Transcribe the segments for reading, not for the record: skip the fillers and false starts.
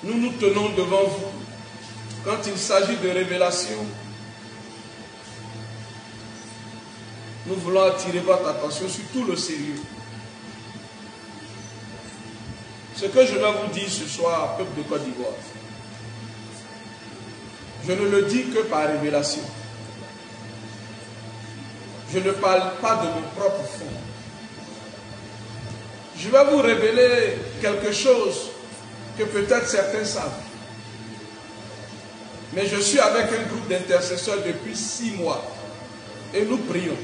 nous nous tenons devant vous, quand il s'agit de révélation, nous voulons attirer votre attention sur tout le sérieux. Ce que je vais vous dire ce soir, peuple de Côte d'Ivoire, je ne le dis que par révélation. Je ne parle pas de mon propre fond. Je vais vous révéler quelque chose que peut-être certains savent. Mais je suis avec un groupe d'intercesseurs depuis 6 mois et nous prions.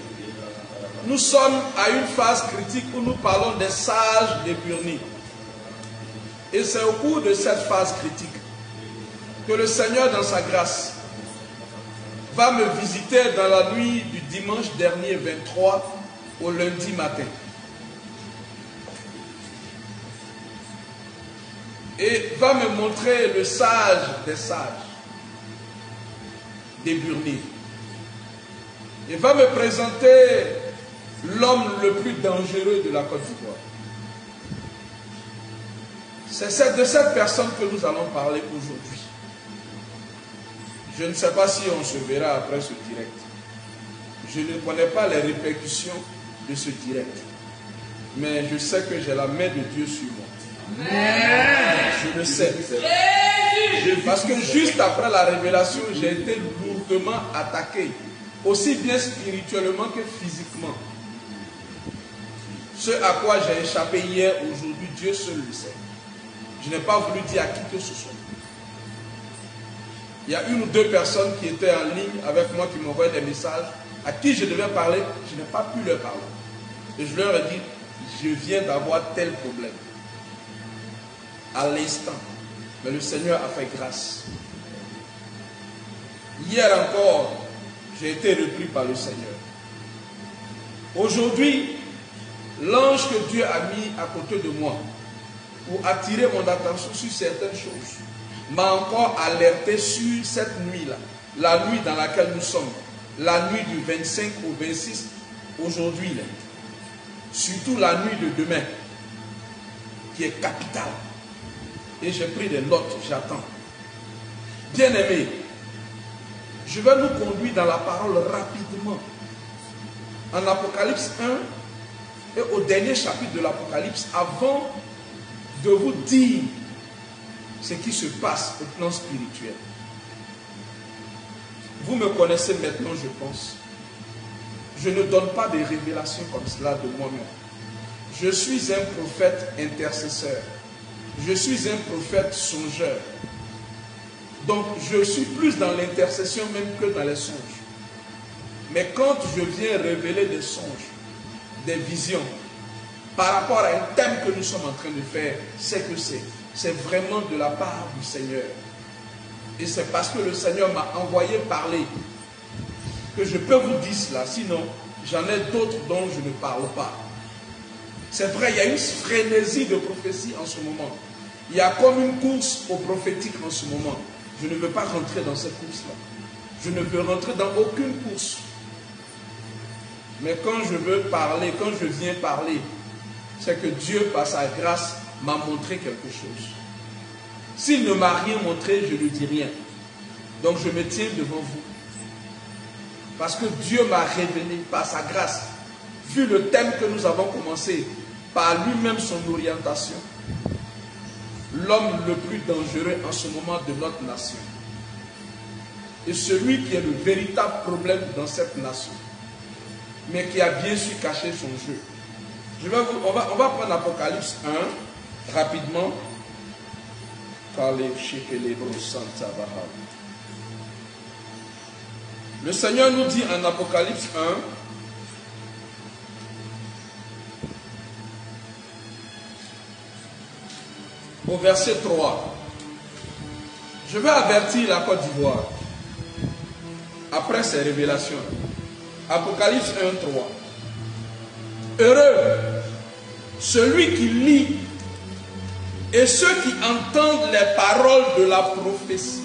Nous sommes à une phase critique où nous parlons des sages des Burnis. Et c'est au cours de cette phase critique que le Seigneur, dans sa grâce, va me visiter dans la nuit du dimanche dernier 23 au lundi matin. Et va me montrer le sage des sages, des Burnis. Et va me présenter l'homme le plus dangereux de la Côte d'Ivoire. C'est de cette personne que nous allons parler aujourd'hui. Je ne sais pas si on se verra après ce direct. Je ne connais pas les répercussions de ce direct. Mais je sais que j'ai la main de Dieu sur moi. Je le sais. Parce que juste après la révélation, j'ai été lourdement attaqué. Aussi bien spirituellement que physiquement. Ce à quoi j'ai échappé hier, aujourd'hui, Dieu seul le sait. Je n'ai pas voulu dire à qui que ce soit. Il y a 1 ou 2 personnes qui étaient en ligne avec moi, qui m'envoyaient des messages, à qui je devais parler, je n'ai pas pu leur parler. Et je leur ai dit, je viens d'avoir tel problème. À l'instant. Mais le Seigneur a fait grâce. Hier encore, j'ai été repris par le Seigneur. Aujourd'hui, l'ange que Dieu a mis à côté de moi, pour attirer mon attention sur certaines choses, m'a encore alerté sur cette nuit-là, la nuit dans laquelle nous sommes, la nuit du 25 au 26, aujourd'hui, surtout la nuit de demain, qui est capitale. Et j'ai pris des notes, j'attends. Bien-aimés, je vais nous conduire dans la parole rapidement. En Apocalypse 1 et au dernier chapitre de l'Apocalypse, avant de vous dire ce qui se passe au plan spirituel. Vous me connaissez maintenant, je pense. Je ne donne pas des révélations comme cela de moi-même. Je suis un prophète intercesseur. Je suis un prophète songeur. Donc, je suis plus dans l'intercession même que dans les songes. Mais quand je viens révéler des songes, des visions, par rapport à un thème que nous sommes en train de faire, c'est que c'est vraiment de la part du Seigneur. Et c'est parce que le Seigneur m'a envoyé parler que je peux vous dire cela. Sinon, j'en ai d'autres dont je ne parle pas. C'est vrai, il y a une frénésie de prophétie en ce moment. Il y a comme une course au prophétique en ce moment. Je ne veux pas rentrer dans cette course-là. Je ne veux rentrer dans aucune course. Mais quand je veux parler, quand je viens parler, c'est que Dieu, par sa grâce, m'a montré quelque chose. S'il ne m'a rien montré, je ne dis rien. Donc je me tiens devant vous. Parce que Dieu m'a révélé par sa grâce, vu le thème que nous avons commencé, par lui-même son orientation, l'homme le plus dangereux en ce moment de notre nation. Et celui qui est le véritable problème dans cette nation, mais qui a bien su cacher son jeu. On va prendre l'Apocalypse 1, rapidement. Le Seigneur nous dit en Apocalypse 1, au verset 3. Je vais avertir la Côte d'Ivoire après ces révélations. Apocalypse 1, 3. Heureux celui qui lit et ceux qui entendent les paroles de la prophétie.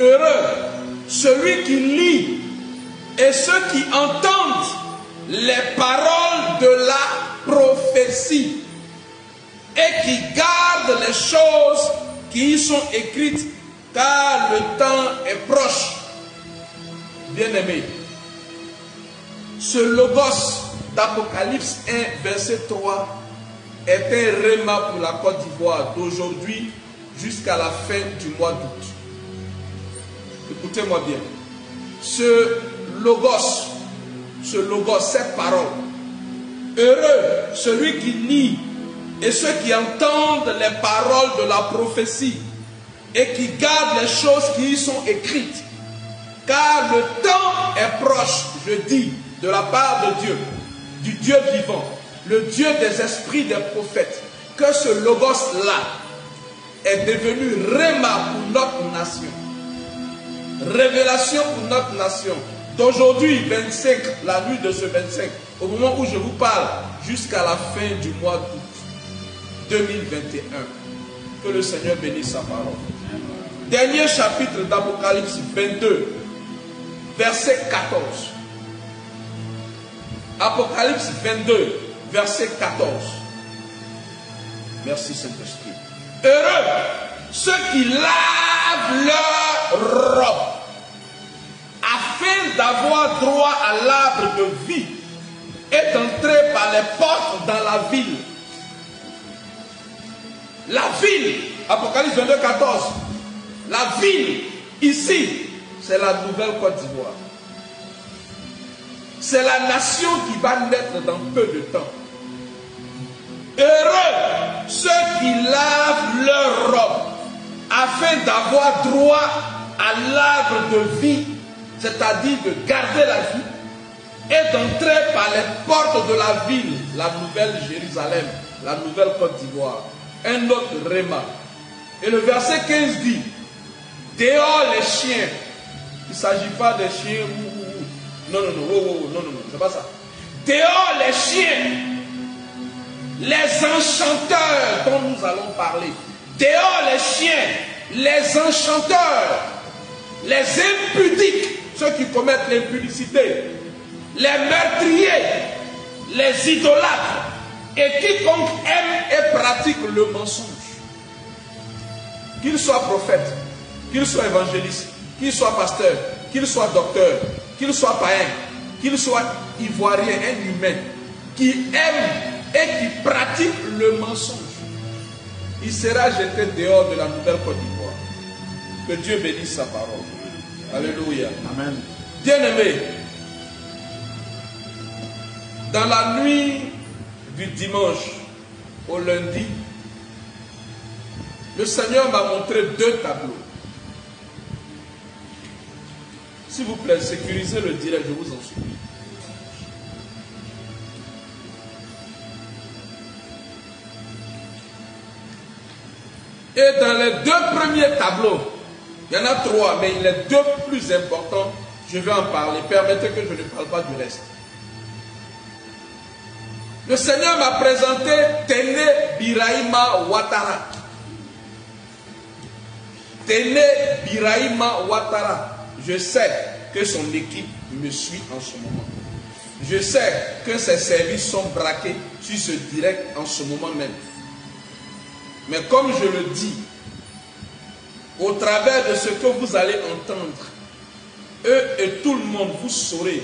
Heureux celui qui lit et ceux qui entendent les paroles de la prophétie et qui gardent les les choses qui y sont écrites, car le temps est proche. Bien-aimé, ce logos d'Apocalypse 1, verset 3, est un réma pour la Côte d'Ivoire d'aujourd'hui jusqu'à la fin du mois d'août. Écoutez-moi bien. Ce logos, cette parole, heureux celui qui nie et ceux qui entendent les paroles de la prophétie et qui gardent les choses qui y sont écrites. Car le temps est proche, je dis, de la part de Dieu, du Dieu vivant, le Dieu des esprits des prophètes, que ce logos-là est devenu réma pour notre nation. Révélation pour notre nation. D'aujourd'hui, 25, la nuit de ce 25, au moment où je vous parle, jusqu'à la fin du mois d'août 2021. Que le Seigneur bénisse sa parole. Dernier chapitre d'Apocalypse 22, verset 14. Apocalypse 22, verset 14. Merci Saint-Esprit. Heureux ceux qui lavent leur robe, afin d'avoir droit à l'arbre de vie et d'entrer par les portes dans la ville. La ville, Apocalypse 22, 14. La ville, ici, c'est la nouvelle Côte d'Ivoire. C'est la nation qui va naître dans peu de temps. Heureux ceux qui lavent leur robe afin d'avoir droit à l'arbre de vie, c'est-à-dire de garder la vie et d'entrer par les portes de la ville, la nouvelle Jérusalem, la nouvelle Côte d'Ivoire. Un autre réma. Et le verset 15 dit, dehors les chiens. Il ne s'agit pas des chiens non, c'est pas ça. Dehors les chiens, les enchanteurs dont nous allons parler. Dehors les chiens, les enchanteurs, les impudiques, ceux qui commettent l'impudicité, les meurtriers, les idolâtres, et quiconque aime et pratique le mensonge. Qu'il soit prophète, qu'il soit évangéliste, qu'il soit pasteur, qu'il soit docteur, qu'il soit païen, qu'il soit ivoirien, un humain, qui aime et qui pratique le mensonge, il sera jeté dehors de la nouvelle Côte d'Ivoire. Que Dieu bénisse sa parole. Alléluia. Amen. Bien-aimés, dans la nuit du dimanche au lundi, le Seigneur m'a montré deux tableaux. S'il vous plaît, sécurisez le direct, je vous en supplie. Et dans les deux premiers tableaux, il y en a trois, mais les deux plus importants, je vais en parler. Permettez que je ne parle pas du reste. Le Seigneur m'a présenté Téné Birahima Ouattara. Téné Birahima Ouattara. Je sais que son équipe me suit en ce moment. Je sais que ses services sont braqués sur ce direct en ce moment même. Mais comme je le dis, au travers de ce que vous allez entendre, eux et tout le monde, vous saurez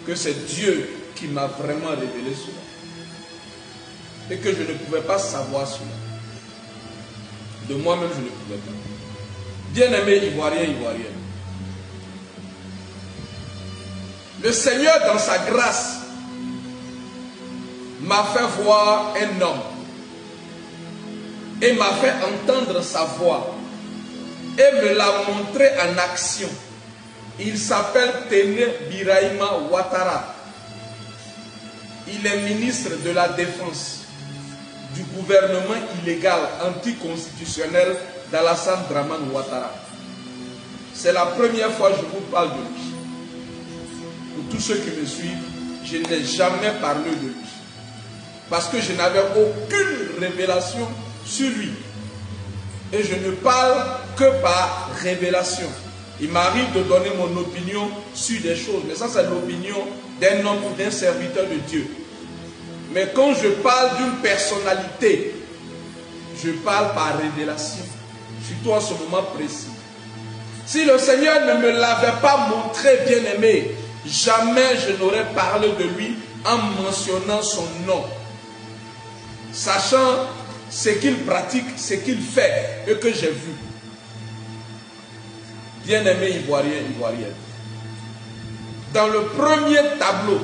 que c'est Dieu qui m'a vraiment révélé cela. Et que je ne pouvais pas savoir cela. De moi-même, je ne pouvais pas. Bien-aimés Ivoiriens, Ivoiriennes, le Seigneur, dans sa grâce, m'a fait voir un homme et m'a fait entendre sa voix et me l'a montré en action. Il s'appelle Téné Birahima Ouattara. Il est ministre de la Défense du gouvernement illégal anticonstitutionnel d'Alassane Dramane Ouattara. C'est la première fois que je vous parle de lui. Pour tous ceux qui me suivent, je n'ai jamais parlé de lui. Parce que je n'avais aucune révélation sur lui. Et je ne parle que par révélation. Il m'arrive de donner mon opinion sur des choses. Mais ça, c'est l'opinion d'un homme ou d'un serviteur de Dieu. Mais quand je parle d'une personnalité, je parle par révélation, surtout en ce moment précis. Si le Seigneur ne me l'avait pas montré, bien-aimé, jamais je n'aurais parlé de lui en mentionnant son nom, sachant ce qu'il pratique, ce qu'il fait et que j'ai vu. Bien-aimé Ivoirien, Ivoirienne, dans le premier tableau,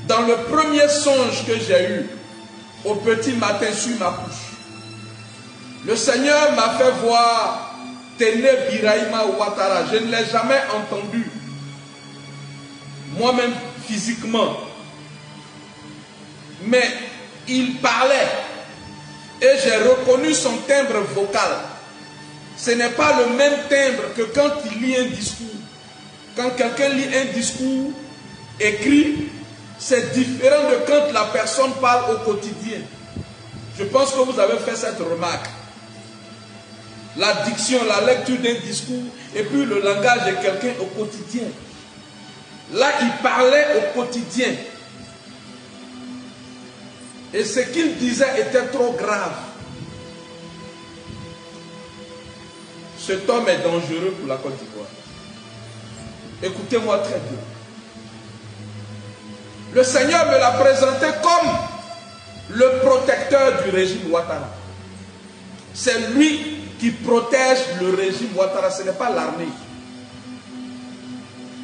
dans le premier songe que j'ai eu, au petit matin sur ma couche, le Seigneur m'a fait voir Tene Biraima Ouattara. Je ne l'ai jamais entendu, moi-même physiquement, mais il parlait et j'ai reconnu son timbre vocal. Ce n'est pas le même timbre que quand il lit un discours. Quand quelqu'un lit un discours écrit, c'est différent de quand la personne parle au quotidien. Je pense que vous avez fait cette remarque. La diction, la lecture d'un discours et puis le langage de quelqu'un au quotidien. Là, il parlait au quotidien. Et ce qu'il disait était trop grave. Cet homme est dangereux pour la Côte d'Ivoire. Écoutez-moi très bien. Le Seigneur me l'a présenté comme le protecteur du régime Ouattara. C'est lui qui protège le régime Ouattara, ce n'est pas l'armée.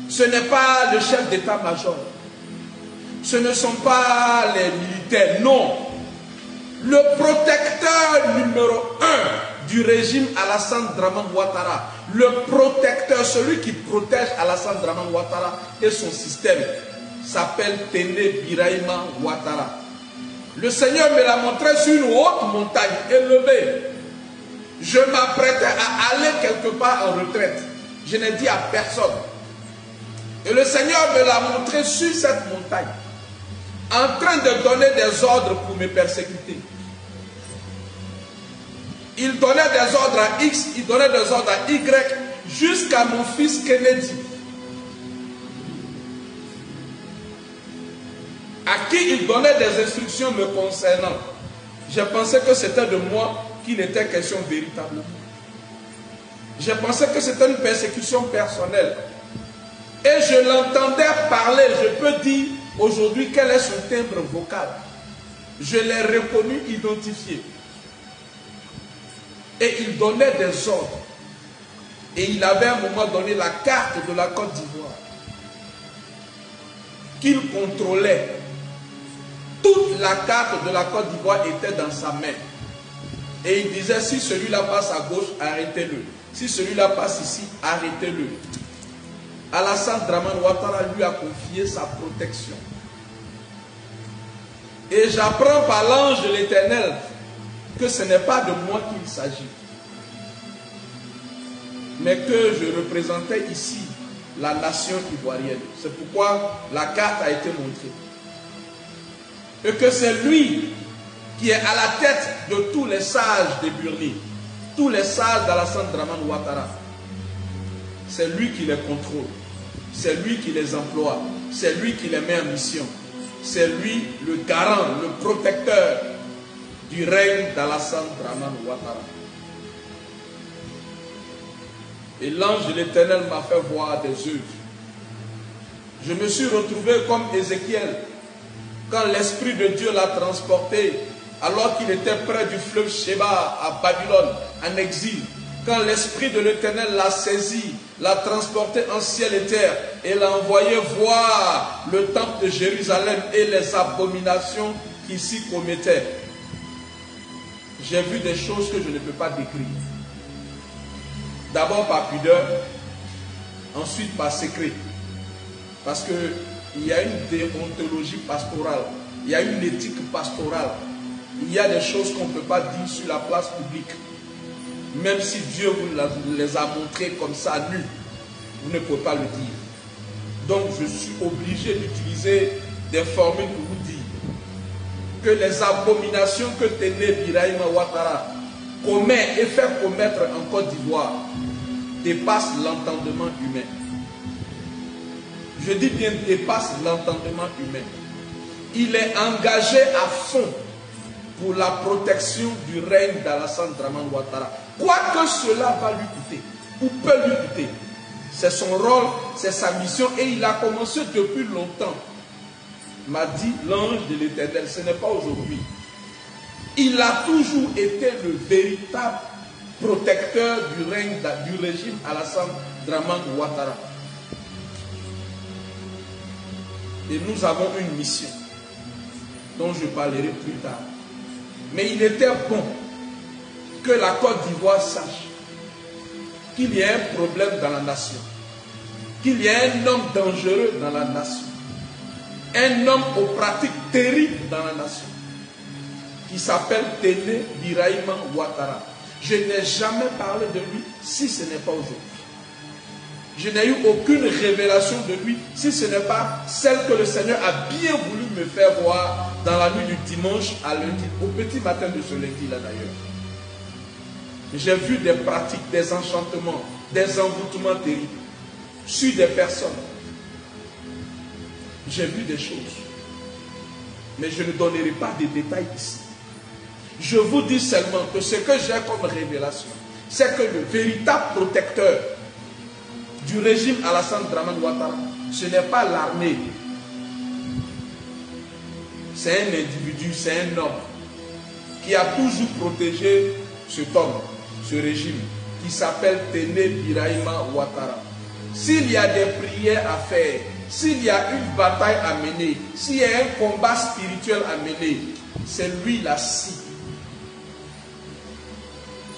Ce n'est pas le chef d'état-major. Ce ne sont pas les militaires, non. Le protecteur numéro 1 du régime Alassane Dramane Ouattara, le protecteur, celui qui protège Alassane Dramane Ouattara et son système, s'appelle Tene Biraima Ouattara. Le Seigneur me l'a montré sur une haute montagne élevée. Je m'apprêtais à aller quelque part en retraite. Je n'ai dit à personne. Et le Seigneur me l'a montré sur cette montagne, en train de donner des ordres pour me persécuter. Il donnait des ordres à X, il donnait des ordres à Y, jusqu'à mon fils Kennedy, à qui il donnait des instructions me concernant. Je pensais que c'était de moi qu'il était question véritablement. Je pensais que c'était une persécution personnelle. Et je l'entendais parler, je peux dire aujourd'hui quel est son timbre vocal. Je l'ai reconnu, identifié. Et il donnait des ordres. Et il avait à un moment donné la carte de la Côte d'Ivoire qu'il contrôlait. Toute la carte de la Côte d'Ivoire était dans sa main. Et il disait, si celui-là passe à gauche, arrêtez-le. Si celui-là passe ici, arrêtez-le. Alassane Dramane Ouattara lui a confié sa protection. Et j'apprends par l'ange de l'Éternel que ce n'est pas de moi qu'il s'agit, mais que je représentais ici la nation ivoirienne. C'est pourquoi la carte a été montrée. Et que c'est lui qui est à la tête de tous les sages de Burni, tous les sages d'Alassane Dramane Ouattara. C'est lui qui les contrôle, c'est lui qui les emploie, c'est lui qui les met en mission. C'est lui le garant, le protecteur du règne d'Alassane Dramane Ouattara. Et l'ange de l'Éternel m'a fait voir des œuvres. Je me suis retrouvé comme Ézéchiel, quand l'Esprit de Dieu l'a transporté, alors qu'il était près du fleuve Sheba à Babylone, en exil. Quand l'Esprit de l'Éternel l'a saisi, l'a transporté en ciel et terre, et l'a envoyé voir le temple de Jérusalem et les abominations qui s'y commettaient. J'ai vu des choses que je ne peux pas décrire. D'abord par pudeur, ensuite par secret. Parce qu'il y a une déontologie pastorale, il y a une éthique pastorale. Il y a des choses qu'on ne peut pas dire sur la place publique. Même si Dieu vous les a montrées comme ça, nues, vous ne pouvez pas le dire. Donc je suis obligé d'utiliser des formules pour vous dire que les abominations que Tene Biraima Ouattara commet et fait commettre en Côte d'Ivoire dépassent l'entendement humain. Je dis bien dépasse l'entendement humain. Il est engagé à fond pour la protection du règne d'Alassane Dramane Ouattara. Quoi que cela va lui coûter, ou peut lui coûter, c'est son rôle, c'est sa mission, et il a commencé depuis longtemps. M'a dit l'ange de l'Éternel, ce n'est pas aujourd'hui. Il a toujours été le véritable protecteur du règne, du régime Alassane Dramane Ouattara. Et nous avons une mission dont je parlerai plus tard. Mais il était bon que la Côte d'Ivoire sache qu'il y a un problème dans la nation, qu'il y a un homme dangereux dans la nation, un homme aux pratiques terribles dans la nation, qui s'appelle Téné Birahima Ouattara. Je n'ai jamais parlé de lui si ce n'est pas aujourd'hui. Je n'ai eu aucune révélation de lui si ce n'est pas celle que le Seigneur a bien voulu me faire voir dans la nuit du dimanche à lundi, au petit matin de ce lundi-là d'ailleurs. J'ai vu des pratiques, des enchantements, des envoûtements terribles sur des personnes. J'ai vu des choses. Mais je ne donnerai pas de détails ici. Je vous dis seulement que ce que j'ai comme révélation, c'est que le véritable protecteur du régime Alassane Dramane Ouattara, ce n'est pas l'armée. C'est un individu, c'est un homme qui a toujours protégé cet homme, ce régime, qui s'appelle Téné Birahima Ouattara. S'il y a des prières à faire, s'il y a une bataille à mener, s'il y a un combat spirituel à mener, c'est lui la cible.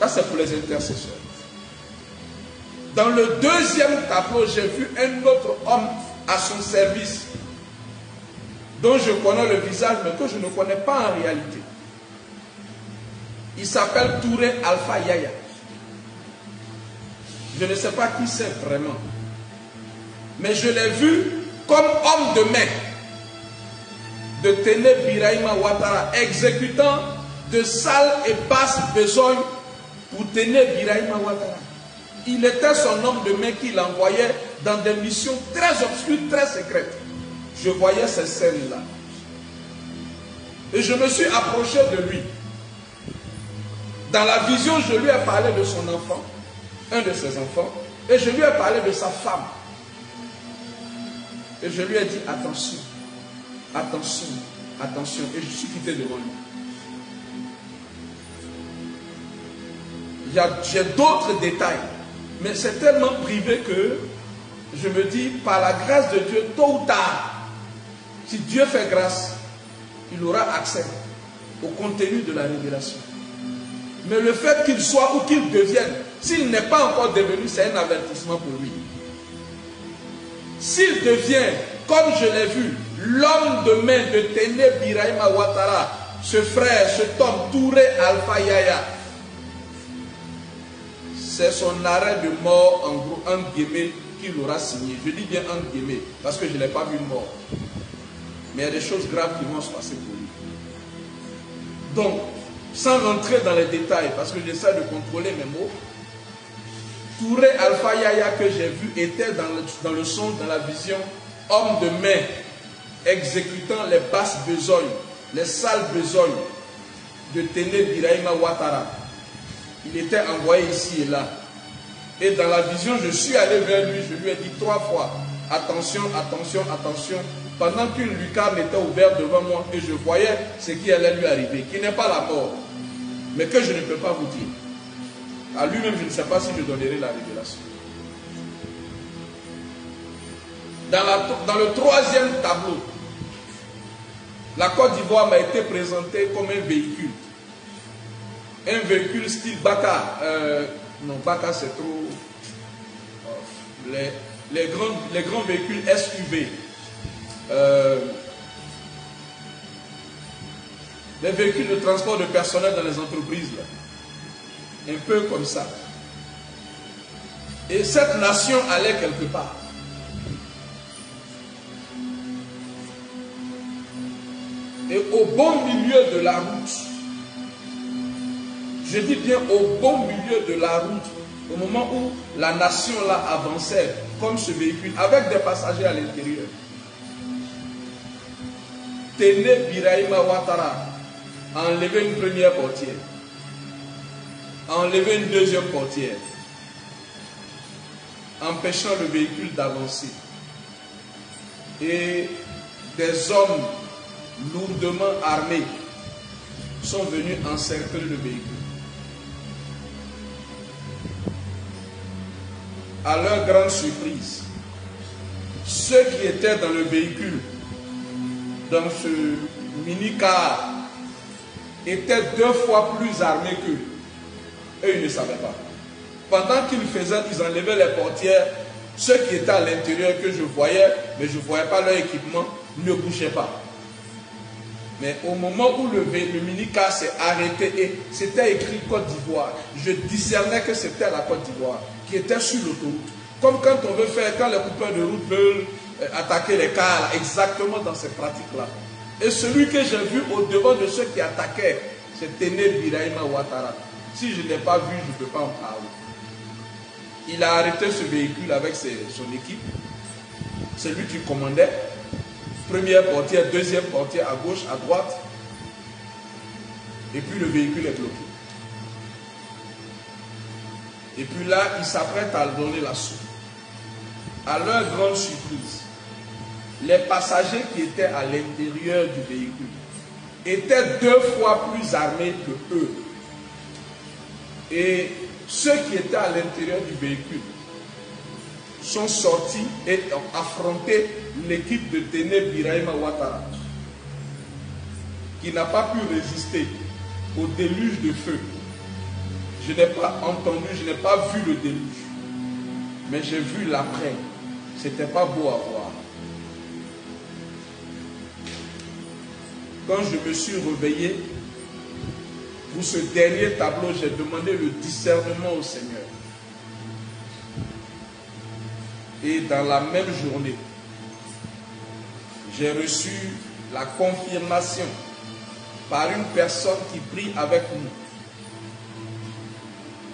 Ça, c'est pour les intercesseurs. Dans le deuxième tableau, j'ai vu un autre homme à son service, dont je connais le visage, mais que je ne connais pas en réalité. Il s'appelle Touré Alpha Yaya. Je ne sais pas qui c'est vraiment. Mais je l'ai vu comme homme de main de Téné Birahima Ouattara, exécutant de sales et basses besognes pour Téné Birahima Ouattara. Il était son homme de main qu'il envoyait dans des missions très obscures, très secrètes. Je voyais ces scènes-là. Et je me suis approché de lui. Dans la vision, je lui ai parlé de son enfant, un de ses enfants, et je lui ai parlé de sa femme. Et je lui ai dit, attention, attention, attention. Et je suis quitté devant lui. J'ai d'autres détails, mais c'est tellement privé que je me dis, par la grâce de Dieu, tôt ou tard, si Dieu fait grâce, il aura accès au contenu de la révélation. Mais le fait qu'il soit ou qu'il devienne, s'il n'est pas encore devenu, c'est un avertissement pour lui. S'il devient, comme je l'ai vu, l'homme de main de Téné Birahima Ouattara, ce frère, cet homme, Touré Alpha Yaya, c'est son arrêt de mort, en gros, en guillemets, qu'il aura signé. Je dis bien en guillemets, parce que je ne l'ai pas vu mort. Mais il y a des choses graves qui vont se passer pour lui. Donc, sans rentrer dans les détails, parce que j'essaie de contrôler mes mots, Touré Alpha Yaya que j'ai vu était dans le son, dans la vision, homme de main, exécutant les basses besognes, les sales besognes de Téné Birahima Ouattara. Il était envoyé ici et là. Et dans la vision, je suis allé vers lui, je lui ai dit 3 fois, attention, attention, attention, pendant qu'une lucarne était ouverte devant moi et je voyais ce qui allait lui arriver, qui n'est pas la mort, mais que je ne peux pas vous dire. À lui-même, je ne sais pas si je donnerai la révélation. Dans le troisième tableau, la Côte d'Ivoire m'a été présentée comme un véhicule. Un véhicule style Baka. Non, Baka c'est trop... Les grands véhicules SUV. Les véhicules de transport de personnel dans les entreprises. Là. Un peu comme ça. Et cette nation allait quelque part. Et au bon milieu de la route, je dis bien au bon milieu de la route, au moment où la nation là avançait, comme ce véhicule, avec des passagers à l'intérieur, Téné Birahima Ouattara a enlevé une première portière, a enlevé une deuxième portière, empêchant le véhicule d'avancer. Et des hommes lourdement armés sont venus encercler le véhicule. À leur grande surprise, ceux qui étaient dans le véhicule, dans ce mini-car, étaient 2 fois plus armés qu'eux. Eux, ils ne savaient pas. Pendant qu'ils faisaient, ils enlevaient les portières. Ceux qui étaient à l'intérieur que je voyais, mais je ne voyais pas leur équipement, ne bougeaient pas. Mais au moment où le mini-car s'est arrêté et c'était écrit Côte d'Ivoire, je discernais que c'était la Côte d'Ivoire qui était sur l'autoroute. Comme quand on veut faire, quand les coupeurs de route veulent attaquer les cars, exactement dans ces pratiques-là. Et celui que j'ai vu au-devant de ceux qui attaquaient, c'est Téné Birahima Ouattara. Si je ne l'ai pas vu, je ne peux pas en parler. Il a arrêté ce véhicule avec son équipe. C'est lui qui commandait. Première portière, deuxième portière à gauche, à droite. Et puis le véhicule est bloqué. Et puis là, il s'apprête à donner l'assaut. À leur grande surprise, les passagers qui étaient à l'intérieur du véhicule étaient 2 fois plus armés que eux. Et ceux qui étaient à l'intérieur du véhicule sont sortis et ont affronté l'équipe de Téné Birahima Ouattara, qui n'a pas pu résister au déluge de feu. Je n'ai pas entendu, je n'ai pas vu le déluge, mais j'ai vu l'après. C'était pas beau à voir. Quand je me suis réveillé, pour ce dernier tableau, j'ai demandé le discernement au Seigneur. Et dans la même journée, j'ai reçu la confirmation par une personne qui prie avec nous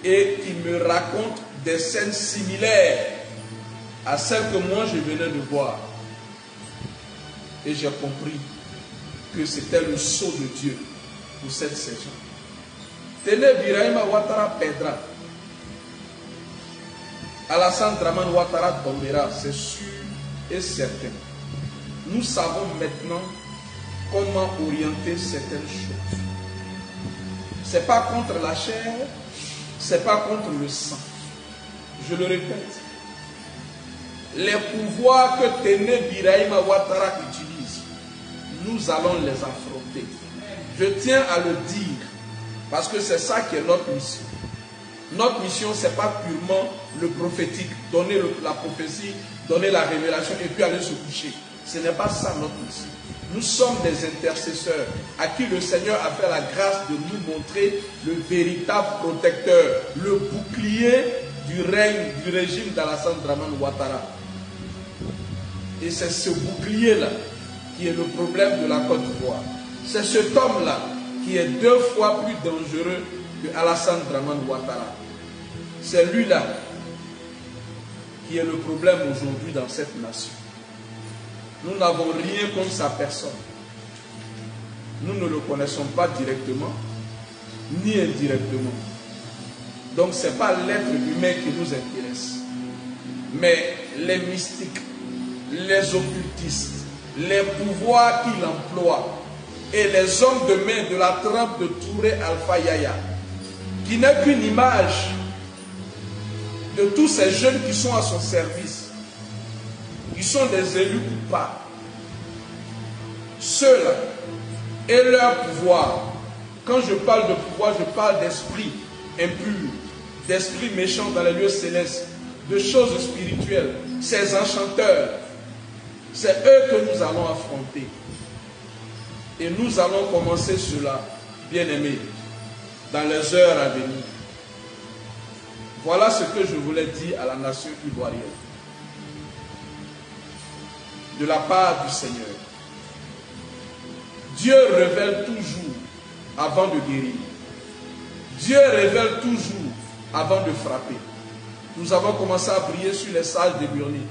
et qui me raconte des scènes similaires à celles que moi je venais de voir. Et j'ai compris que c'était le sceau de Dieu pour cette saison. Téné Birahima Ouattara perdra. Alassane Dramane Ouattara tombera, c'est sûr et certain. Nous savons maintenant comment orienter certaines choses. Ce n'est pas contre la chair, ce n'est pas contre le sang. Je le répète. Les pouvoirs que Téné Birahima Ouattara utilise, nous allons les affronter. Je tiens à le dire, parce que c'est ça qui est notre mission. Notre mission, ce n'est pas purement le prophétique, donner la prophétie, donner la révélation et puis aller se coucher. Ce n'est pas ça notre mission. Nous sommes des intercesseurs à qui le Seigneur a fait la grâce de nous montrer le véritable protecteur, le bouclier du règne, du régime d'Alassane Dramane Ouattara. Et c'est ce bouclier-là qui est le problème de la Côte d'Ivoire. C'est cet homme-là qui est 2 fois plus dangereux que Alassane Dramane Ouattara. C'est lui-là qui est le problème aujourd'hui dans cette nation. Nous n'avons rien contre sa personne. Nous ne le connaissons pas directement, ni indirectement. Donc ce n'est pas l'être humain qui nous intéresse. Mais les mystiques, les occultistes, les pouvoirs qu'il emploie et les hommes de main de la trempe de Touré Alpha Yaya, qui n'est qu'une image de tous ces jeunes qui sont à son service, qui sont des élus ou pas. Ceux-là et leur pouvoir. Quand je parle de pouvoir, je parle d'esprit impur, d'esprit méchant dans les lieux célestes, de choses spirituelles. Ces enchanteurs, c'est eux que nous allons affronter. Et nous allons commencer cela, bien-aimés, dans les heures à venir. Voilà ce que je voulais dire à la nation ivoirienne. De la part du Seigneur. Dieu révèle toujours avant de guérir. Dieu révèle toujours avant de frapper. Nous avons commencé à prier sur les sages de Burnie.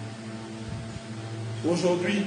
Aujourd'hui,